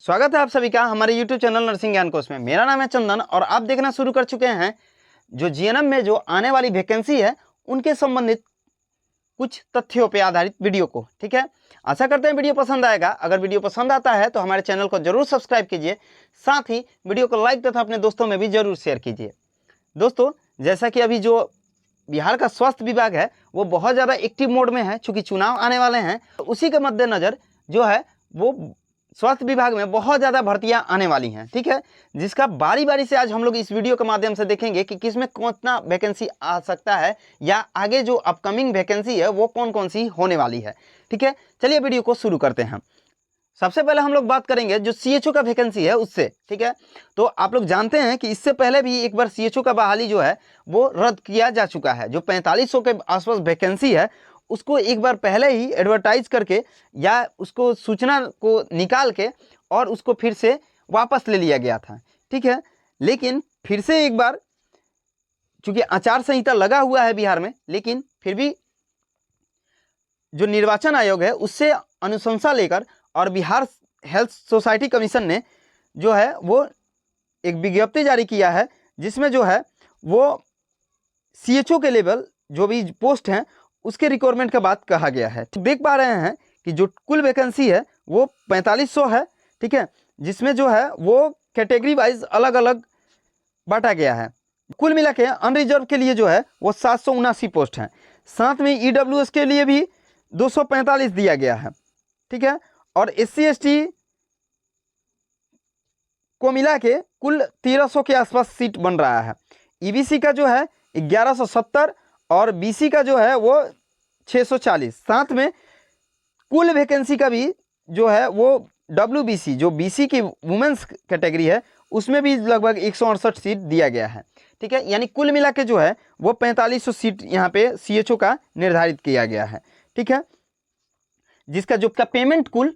स्वागत है आप सभी का हमारे YouTube चैनल नर्सिंग ज्ञान कोर्स में। मेरा नाम है चंदन और आप देखना शुरू कर चुके हैं जो जीएनएम में जो आने वाली वैकेंसी है उनके संबंधित कुछ तथ्यों पे आधारित वीडियो को। ठीक है, आशा करते हैं वीडियो पसंद आएगा। अगर वीडियो पसंद आता है तो हमारे चैनल को जरूर सब्सक्राइब कीजिए, साथ ही वीडियो को लाइक तथा अपने दोस्तों में भी जरूर शेयर कीजिए। दोस्तों, जैसा कि अभी जो बिहार का स्वास्थ्य विभाग है वो बहुत ज़्यादा एक्टिव मोड में है, चूँकि चुनाव आने वाले हैं तो उसी के मद्देनज़र जो है वो स्वास्थ्य विभाग में बहुत ज़्यादा भर्तियां आने वाली हैं। ठीक है, जिसका बारी बारी से आज हम लोग इस वीडियो के माध्यम से देखेंगे कि किस में कितना वैकेंसी आ सकता है या आगे जो अपकमिंग वैकेंसी है वो कौन कौन सी होने वाली है। ठीक है, चलिए वीडियो को शुरू करते हैं। सबसे पहले हम लोग बात करेंगे जो सीएचओ का वैकेंसी है उससे। ठीक है, तो आप लोग जानते हैं कि इससे पहले भी एक बार सीएचओ का बहाली जो है वो रद्द किया जा चुका है। जो 4500 के आसपास वैकेंसी है उसको एक बार पहले ही एडवर्टाइज करके या उसको सूचना को निकाल के और उसको फिर से वापस ले लिया गया था। ठीक है, लेकिन फिर से एक बार चूँकि आचार संहिता लगा हुआ है बिहार में, लेकिन फिर भी जो निर्वाचन आयोग है उससे अनुशंसा लेकर और बिहार हेल्थ सोसाइटी कमीशन ने जो है वो एक विज्ञप्ति जारी किया है जिसमें जो है वो सीएचओ के लेवल जो भी पोस्ट हैं उसके रिक्वायरमेंट का बात कहा गया है। देख पा रहे हैं कि जो कुल वैकेंसी है वो 4500 है। ठीक है, जिसमें जो है वो कैटेगरी वाइज अलग अलग बांटा गया है। कुल मिला के अनरिजर्व के लिए जो है वो 779 पोस्ट हैं। साथ में ईडब्ल्यूएस के लिए भी 245 दिया गया है। ठीक है, और एससी एसटी को मिला के कुल 1300 के आसपास सीट बन रहा है। ईबीसी का जो है 1170 और बीसी का जो है वो 640। साथ में कुल वैकेंसी का भी जो है वो डब्ल्यूबीसी जो बीसी की वुमेंस कैटेगरी है उसमें भी लगभग 168 सीट दिया गया है। ठीक है, यानी कुल मिला के जो है वो 4500 सीट यहाँ पे सीएचओ का निर्धारित किया गया है। ठीक है, जिसका जो का पेमेंट कुल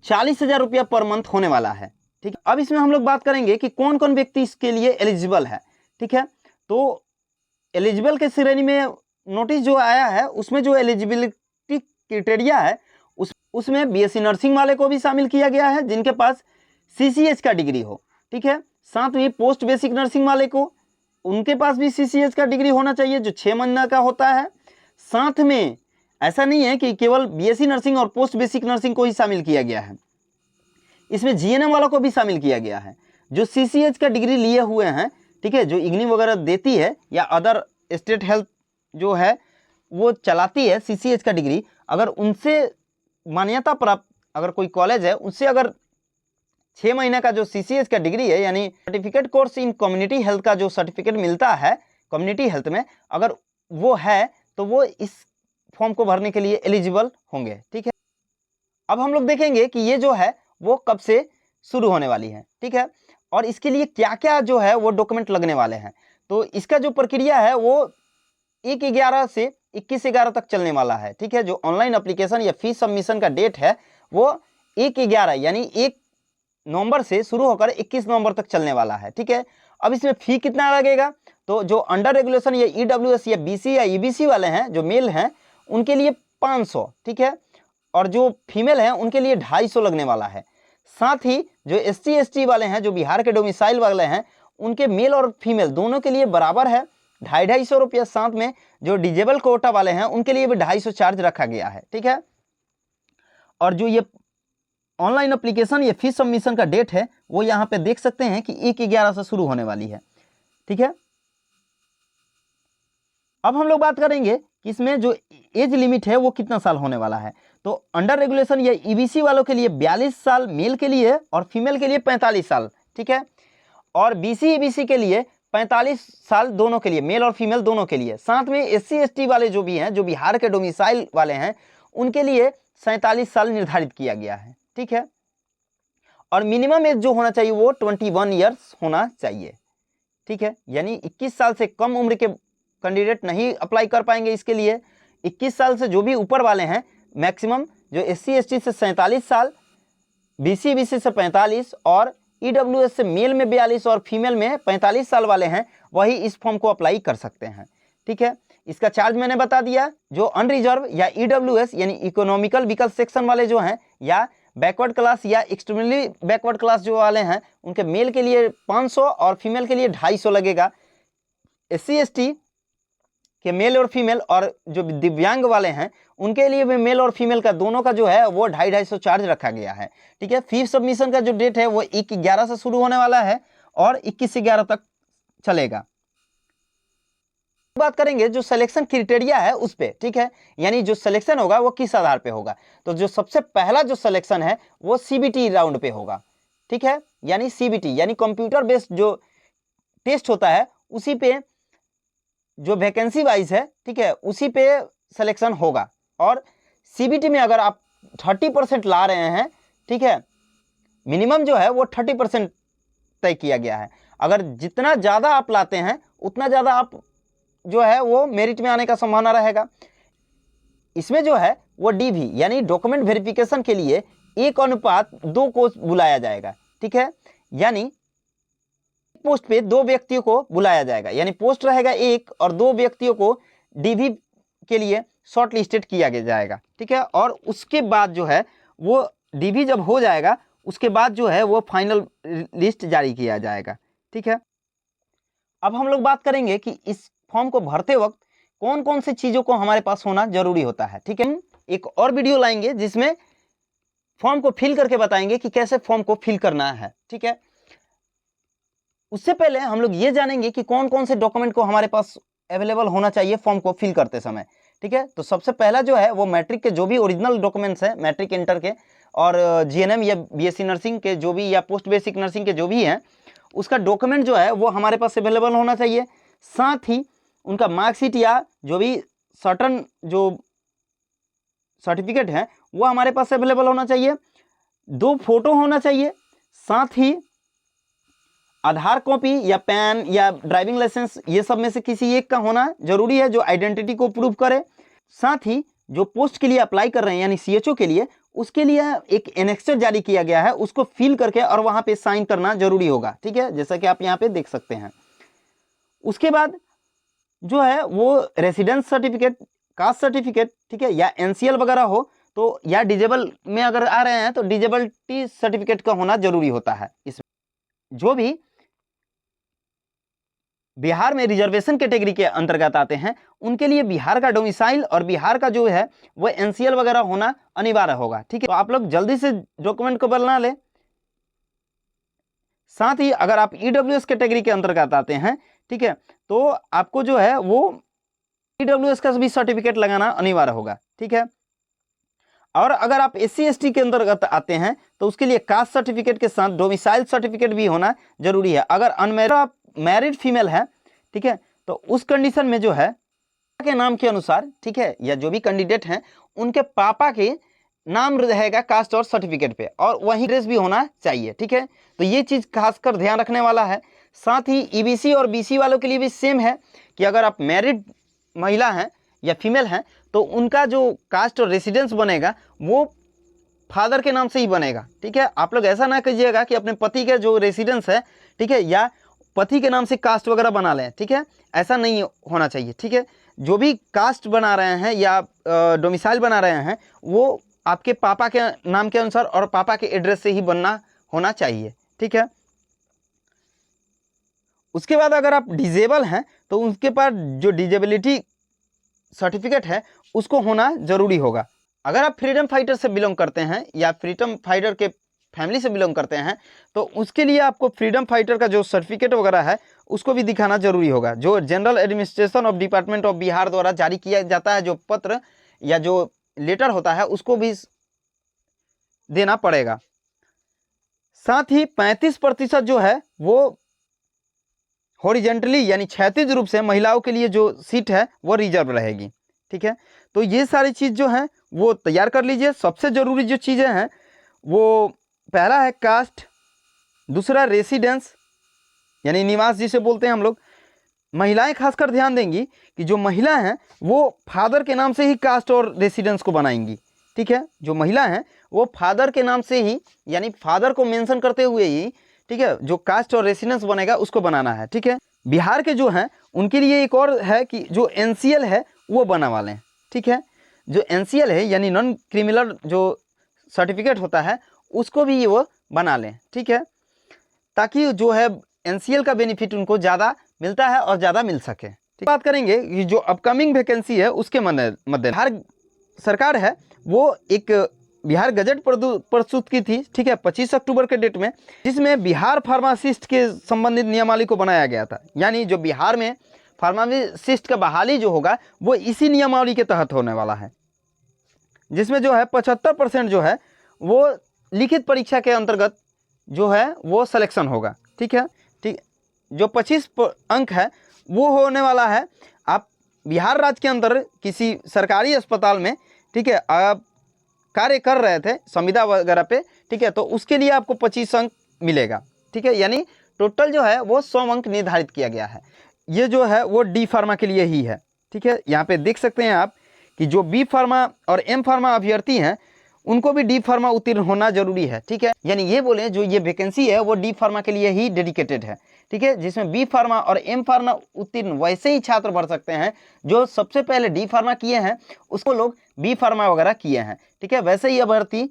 40,000 रुपया पर मंथ होने वाला है। ठीक है, अब इसमें हम लोग बात करेंगे कि कौन कौन व्यक्ति इसके लिए एलिजिबल है। ठीक है, तो एलिजिबल के श्रेणी में नोटिस जो आया है उसमें जो एलिजिबिलिटी क्राइटेरिया है उसमें बीएससी नर्सिंग वाले को भी शामिल किया गया है जिनके पास सीसीएच का डिग्री हो। ठीक है, साथ में पोस्ट बेसिक नर्सिंग वाले को उनके पास भी सीसीएच का डिग्री होना चाहिए जो 6 महीना का होता है। साथ में ऐसा नहीं है कि केवल बीएससी नर्सिंग और पोस्ट बेसिक नर्सिंग को ही शामिल किया गया है, इसमें जीएनएम वालों को भी शामिल किया गया है जो सीसीएच का डिग्री लिए हुए हैं। ठीक है, जो इग्नी वगैरह देती है या अदर स्टेट हेल्थ जो है वो चलाती है सीसीएच का डिग्री, अगर उनसे मान्यता प्राप्त अगर कोई कॉलेज है उससे अगर 6 महीने का जो सीसीएच का डिग्री है यानी certificate course in community health का जो सर्टिफिकेट मिलता है कम्युनिटी हेल्थ में, अगर वो है तो वो इस फॉर्म को भरने के लिए एलिजिबल होंगे। ठीक है, अब हम लोग देखेंगे कि ये जो है वो कब से शुरू होने वाली है। ठीक है, और इसके लिए क्या क्या जो है वो डॉक्यूमेंट लगने वाले हैं। तो इसका जो प्रक्रिया है वो 1/11 से 21/11 तक चलने वाला है। ठीक है, जो ऑनलाइन एप्लीकेशन या फीस सबमिशन का डेट है वो 1/11 यानी 1 नवंबर से शुरू होकर 21 नवंबर तक चलने वाला है। ठीक है, अब इसमें फ़ी कितना लगेगा, तो जो अंडर रेगुलेशन या ईडब्ल्यूएस या बीसी या ईबीसी वाले हैं जो मेल हैं उनके लिए 500। ठीक है, और जो फीमेल हैं उनके लिए 250 लगने वाला है। साथ ही जो एससी एसटी वाले हैं जो बिहार के डोमिसाइल वाले हैं उनके मेल और फीमेल दोनों के लिए बराबर है 250 रुपया। साथ में जो डिजेबल कोटा वाले हैं उनके लिए भी 250 चार्ज रखा गया है। ठीक है, और जो ये ऑनलाइन एप्लीकेशन या फीस सबमिशन का डेट है वो यहाँ पे देख सकते हैं कि 1/11 से शुरू होने वाली है। ठीक है, अब हम लोग बात करेंगे कि इसमें जो एज लिमिट है वो कितना साल होने वाला है। तो अंडर रेगुलेशन या ईबीसी वालों के लिए 42 साल मेल के लिए और फीमेल के लिए 45 साल। ठीक है, और बीसी ईबीसी के लिए 45 साल दोनों के लिए, मेल और फीमेल दोनों के लिए। साथ में एससी एसटी वाले जो भी हैं जो बिहार के डोमिसाइल वाले हैं उनके लिए 47 साल निर्धारित किया गया है। ठीक है, और मिनिमम एज जो होना चाहिए वो 21 ईयर्स होना चाहिए। ठीक है, यानी 21 साल से कम उम्र के कैंडिडेट नहीं अप्लाई कर पाएंगे इसके लिए। 21 साल से जो भी ऊपर वाले हैं मैक्सिमम जो एससी एसटी से 47 साल, बीसी बीसी से 45 और ईडब्ल्यूएस से मेल में 42 और फीमेल में 45 साल वाले हैं वही इस फॉर्म को अप्लाई कर सकते हैं। ठीक है, इसका चार्ज मैंने बता दिया। जो अनरिजर्व या ईडब्ल्यूएस यानी इकोनॉमिकल व्हीकल सेक्शन वाले जो हैं या बैकवर्ड क्लास या एक्सट्रीमली बैकवर्ड क्लास जो वाले हैं उनके मेल के लिए 500 और फीमेल के लिए 250 लगेगा। SC ST के मेल और फीमेल और जो दिव्यांग वाले हैं उनके लिए भी मेल और फीमेल का दोनों का जो है वो 250 चार्ज रखा गया है। ठीक है, फीस सबमिशन का जो डेट है वो 1/11 से शुरू होने वाला है और 21/11 तक चलेगा। बात करेंगे जो सिलेक्शन क्राइटेरिया है उस पे, ठीक है, यानी जो सिलेक्शन होगा वो किस आधार पे होगा। तो जो सबसे पहला जो सिलेक्शन है वो CBT राउंड पे होगा। ठीक है, यानी CBT यानी कंप्यूटर बेस्ड जो टेस्ट होता है उसी पे जो वैकेंसी वाइज है, ठीक है, उसी पे सिलेक्शन होगा। और CBT में अगर आप 30% ला रहे हैं, ठीक है, मिनिमम जो है वो 30% तय किया गया है। अगर जितना ज़्यादा आप लाते हैं उतना ज़्यादा आप जो है वो मेरिट में आने का संभावना रहेगा। इसमें जो है वो DV यानी डॉक्यूमेंट वेरिफिकेशन के लिए 1:2 को बुलाया जाएगा। ठीक है, यानी पोस्ट पे 2 व्यक्तियों को बुलाया जाएगा, यानी पोस्ट रहेगा 1 और 2 व्यक्तियों को DV के लिए शॉर्ट लिस्टेड किया जाएगा। ठीक है, और उसके बाद जो है वो DV जब हो जाएगा उसके बाद जो है वो फाइनल लिस्ट जारी किया जाएगा। ठीक है, अब हम लोग बात करेंगे कि इस फॉर्म को भरते वक्त कौन कौन सी चीज़ों को हमारे पास होना जरूरी होता है। ठीक है, एक और वीडियो लाएंगे जिसमें फॉर्म को फिल करके बताएंगे कि कैसे फॉर्म को फिल करना है। ठीक है, उससे पहले हम लोग ये जानेंगे कि कौन कौन से डॉक्यूमेंट को हमारे पास अवेलेबल होना चाहिए फॉर्म को फिल करते समय। ठीक है, तो सबसे पहला जो है वो मैट्रिक के जो भी ओरिजिनल डॉक्यूमेंट्स हैं, मैट्रिक इंटर के और GNM या BSc नर्सिंग के जो भी या पोस्ट बेसिक नर्सिंग के जो भी हैं उसका डॉक्यूमेंट जो है वो हमारे पास अवेलेबल होना चाहिए। साथ ही उनका मार्कशीट या जो भी सर्टन जो सर्टिफिकेट है वो हमारे पास अवेलेबल होना चाहिए। 2 फोटो होना चाहिए। साथ ही आधार कॉपी या पैन या ड्राइविंग लाइसेंस ये सब में से किसी एक का होना जरूरी है जो आइडेंटिटी को प्रूव करे। साथ ही जो पोस्ट के लिए अप्लाई कर रहे हैं यानी CHO के लिए, उसके लिए एक एनेक्सर जारी किया गया है, उसको फिल करके और वहां पे साइन करना जरूरी होगा। ठीक है, जैसा कि आप यहाँ पे देख सकते हैं। उसके बाद जो है वो रेसिडेंस सर्टिफिकेट, कास्ट सर्टिफिकेट, ठीक है, या NCL वगैरह हो तो, या डिजेबल में अगर आ रहे हैं तो डिजेबिलिटी सर्टिफिकेट का होना जरूरी होता है। इसमें जो भी बिहार में रिजर्वेशन कैटेगरी के अंतर्गत आते हैं उनके लिए बिहार का डोमिसाइल और बिहार का जो है वो NCL वगैरह होना अनिवार्य होगा। ठीक है, तो आप लोग जल्दी से डॉक्यूमेंट को बना लें। साथ ही अगर आप EWS कैटेगरी के अंतर्गत आते हैं, ठीक है, तो आपको जो है वो EWS का भी सर्टिफिकेट लगाना अनिवार्य होगा। ठीक है, और अगर आप SC ST के अंतर्गत आते हैं तो उसके लिए कास्ट सर्टिफिकेट के साथ डोमिसाइल सर्टिफिकेट भी होना जरूरी है। अगर अनमैरिड आप मैरिड फीमेल है, ठीक है, तो उस कंडीशन में जो है के नाम के अनुसार, ठीक है, या जो भी कैंडिडेट हैं उनके पापा के नाम रहेगा कास्ट और सर्टिफिकेट पे और वही एड्रेस भी होना चाहिए। ठीक है, तो ये चीज़ खासकर ध्यान रखने वाला है। साथ ही EBC और BC वालों के लिए भी सेम है कि अगर आप मैरिड महिला हैं या फीमेल हैं तो उनका जो कास्ट और रेसिडेंस बनेगा वो फादर के नाम से ही बनेगा। ठीक है, आप लोग ऐसा ना कीजिएगा कि अपने पति के जो रेसिडेंस है, ठीक है, या पति के नाम से कास्ट वगैरह बना लें। ठीक है, ऐसा नहीं होना चाहिए। ठीक है, जो भी कास्ट बना रहे हैं या डोमिसाइल बना रहे हैं वो आपके पापा के नाम के अनुसार और पापा के एड्रेस से ही बनना होना चाहिए। ठीक है, उसके बाद अगर आप डिजेबल हैं तो उनके पास जो डिजेबिलिटी सर्टिफिकेट है उसको होना जरूरी होगा। अगर आप फ्रीडम फाइटर से बिलोंग करते हैं या फ्रीडम फाइटर के फैमिली से बिलोंग करते हैं तो उसके लिए आपको फ्रीडम फाइटर का जो सर्टिफिकेट वगैरह है उसको भी दिखाना जरूरी होगा, जो general administration of department of Bihar द्वारा जारी किया जाता है, जो पत्र या जो लेटर होता है उसको भी देना पड़ेगा। साथ ही 35% जो है वो हॉरिजेंटली यानी क्षैतिज रूप से महिलाओं के लिए जो सीट है वो रिजर्व रहेगी। ठीक है, तो ये सारी चीज़ जो है वो तैयार कर लीजिए। सबसे ज़रूरी जो चीज़ें हैं वो पहला है कास्ट, दूसरा रेसिडेंस यानी निवास जिसे बोलते हैं हम लोग। महिलाएं खासकर ध्यान देंगी कि जो महिला हैं वो फादर के नाम से ही कास्ट और रेसिडेंस को बनाएंगी। ठीक है, जो महिला हैं वो फादर के नाम से ही यानी फादर को मेंशन करते हुए ही, ठीक है, जो कास्ट और रेसिडेंस बनेगा उसको बनाना है। ठीक है, बिहार के जो हैं उनके लिए एक और है कि जो NCL है वो बना वाले हैं। ठीक है, जो NCL है यानी नॉन क्रिमिनल जो सर्टिफिकेट होता है उसको भी वो बना लें, ठीक है, ताकि जो है NCL का बेनिफिट उनको ज़्यादा मिलता है और ज़्यादा मिल सके। ठीक, बात करेंगे कि जो अपकमिंग वैकेंसी है उसके मद्देनजर बिहार सरकार है वो एक बिहार गजट प्रस्तुत की थी, ठीक है, 25 अक्टूबर के डेट में, जिसमें बिहार फार्मासिस्ट के संबंधित नियमावली को बनाया गया था। यानी जो बिहार में फार्मासिस्ट का बहाली जो होगा वो इसी नियमावली के तहत होने वाला है, जिसमें जो है 75% जो है वो लिखित परीक्षा के अंतर्गत जो है वो सिलेक्शन होगा। ठीक है, ठीक, जो 25 अंक है वो होने वाला है। आप बिहार राज्य के अंदर किसी सरकारी अस्पताल में, ठीक है, आप कार्य कर रहे थे संविदा वगैरह पे, ठीक है, तो उसके लिए आपको 25 अंक मिलेगा। ठीक है, यानी टोटल जो है वो 100 अंक निर्धारित किया गया है। ये जो है वो डी फार्मा के लिए ही है। ठीक है, यहाँ पे देख सकते हैं आप कि जो बी फार्मा और एम फार्मा अभ्यर्थी हैं उनको भी डी फार्मा उत्तीर्ण होना जरूरी है। ठीक है, यानी ये बोले जो ये वैकेंसी है वो डी फार्मा के लिए ही डेडिकेटेड है। ठीक है, जिसमें बी फार्मा और एम फार्मा उत्तीर्ण वैसे ही छात्र भर सकते हैं जो सबसे पहले डी फार्मा किए हैं उसको लोग बी फार्मा वगैरह किए हैं। ठीक है, वैसे ही अभ्यर्थी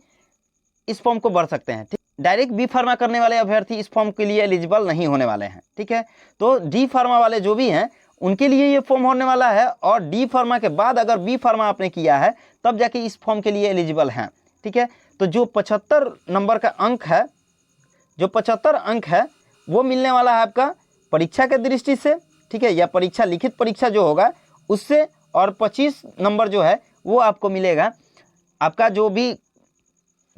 इस फॉर्म को भर सकते हैं। ठीक, डायरेक्ट बी फार्मा करने वाले अभ्यर्थी इस फॉर्म के लिए एलिजिबल नहीं होने वाले हैं। ठीक है, तो डी फार्मा वाले जो भी हैं उनके लिए ये फॉर्म होने वाला है, और डी फार्मा के बाद अगर बी फार्मा आपने किया है तब जाके इस फॉर्म के लिए एलिजिबल हैं। ठीक है, तो जो 75 नंबर का अंक है, जो 75 अंक है वो मिलने वाला है आपका परीक्षा के दृष्टि से, ठीक है, या परीक्षा लिखित परीक्षा जो होगा उससे, और 25 नंबर जो है वो आपको मिलेगा आपका जो भी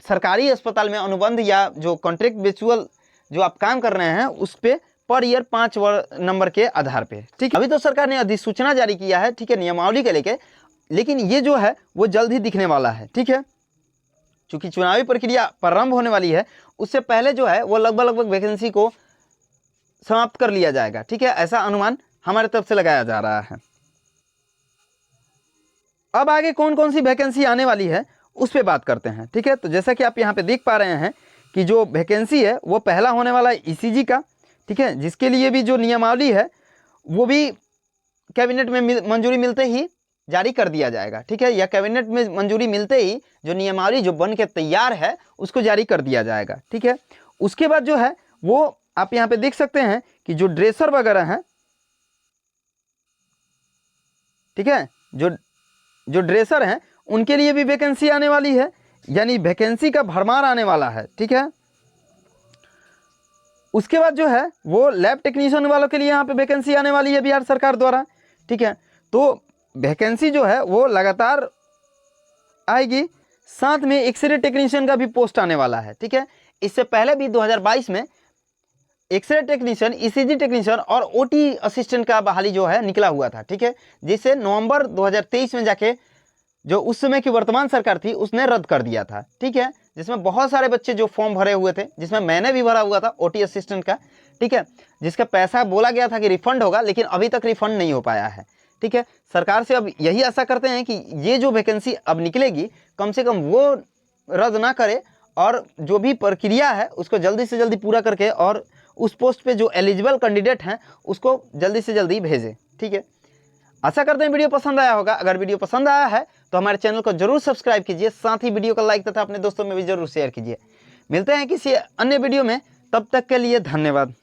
सरकारी अस्पताल में अनुबंध या जो कॉन्ट्रैक्ट बेचुअल जो आप काम कर रहे हैं उस पर पर ईयर 5 नंबर के आधार पे। ठीक, अभी तो सरकार ने अधिसूचना जारी किया है, ठीक है, नियमावली के लेके, लेकिन ये जो है वो जल्द ही दिखने वाला है। ठीक है, चूंकि चुनावी प्रक्रिया प्रारंभ होने वाली है उससे पहले जो है वो लगभग वैकेंसी को समाप्त कर लिया जाएगा। ठीक है, ऐसा अनुमान हमारे तरफ से लगाया जा रहा है। अब आगे कौन कौन सी वैकेंसी आने वाली है उस पर बात करते हैं। ठीक है, तो जैसा कि आप यहाँ पे देख पा रहे हैं कि जो वैकेंसी है वो पहला होने वाला है ECG का। ठीक है, जिसके लिए भी जो नियमावली है वो भी कैबिनेट में मंजूरी मिलते ही जारी कर दिया जाएगा। ठीक है, या कैबिनेट में मंजूरी मिलते ही जो नियमावली जो बन के तैयार है उसको जारी कर दिया जाएगा। ठीक है, उसके बाद जो है वो आप यहाँ पे देख सकते हैं कि जो ड्रेसर वगैरह हैं, ठीक है, जो ड्रेसर हैं उनके लिए भी वैकेंसी आने वाली है, यानी वैकेंसी का भरमार आने वाला है। ठीक है, उसके बाद जो है वो लैब टेक्नीशियन वालों के लिए यहाँ पे वैकेंसी आने वाली है बिहार सरकार द्वारा। ठीक है, तो वैकेंसी जो है वो लगातार आएगी, साथ में एक्सरे टेक्नीशियन का भी पोस्ट आने वाला है। ठीक है, इससे पहले भी 2022 में एक्सरे टेक्नीशियन, ECG टेक्नीशियन और OT असिस्टेंट का बहाली जो है निकला हुआ था। ठीक है, जिसे नवंबर 2023 में जाके जो उस समय की वर्तमान सरकार थी उसने रद्द कर दिया था। ठीक है, जिसमें बहुत सारे बच्चे जो फॉर्म भरे हुए थे, जिसमें मैंने भी भरा हुआ था OT असिस्टेंट का। ठीक है, जिसका पैसा बोला गया था कि रिफंड होगा, लेकिन अभी तक रिफंड नहीं हो पाया है। ठीक है, सरकार से अब यही आशा करते हैं कि ये जो वैकेंसी अब निकलेगी कम से कम वो रद्द ना करे, और जो भी प्रक्रिया है उसको जल्दी से जल्दी पूरा करके और उस पोस्ट पे जो एलिजिबल कैंडिडेट हैं उसको जल्दी से जल्दी भेजें। ठीक है, आशा करते हैं वीडियो पसंद आया होगा। अगर वीडियो पसंद आया है तो हमारे चैनल को जरूर सब्सक्राइब कीजिए, साथ ही वीडियो को लाइक तथा अपने दोस्तों में भी जरूर शेयर कीजिए। मिलते हैं किसी अन्य वीडियो में, तब तक के लिए धन्यवाद।